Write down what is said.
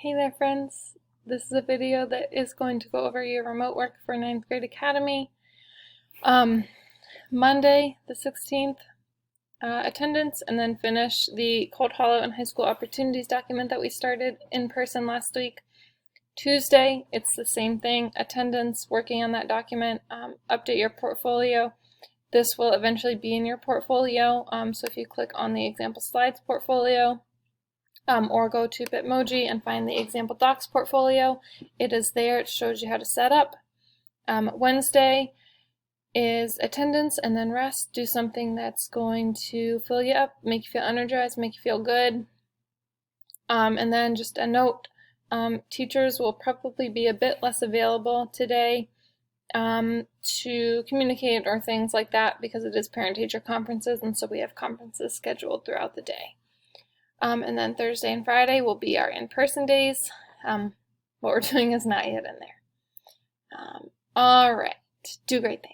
Hey there friends, this is a video that is going to go over your remote work for 9th grade academy. Monday the 16th, attendance, and then finish the Cold Hollow and high school opportunities document that we started in person last week. Tuesday, it's the same thing, attendance, working on that document, update your portfolio. This will eventually be in your portfolio, so if you click on the example slides portfolio, or go to Bitmoji and find the example docs portfolio. It is there. It shows you how to set up. Wednesday is attendance and then rest. Do something that's going to fill you up, make you feel energized, make you feel good. And then just a note, teachers will probably be a bit less available today to communicate or things like that because it is parent-teacher conferences, and so we have conferences scheduled throughout the day. And then Thursday and Friday will be our in-person days. What we're doing is not yet in there. All right. Do great things.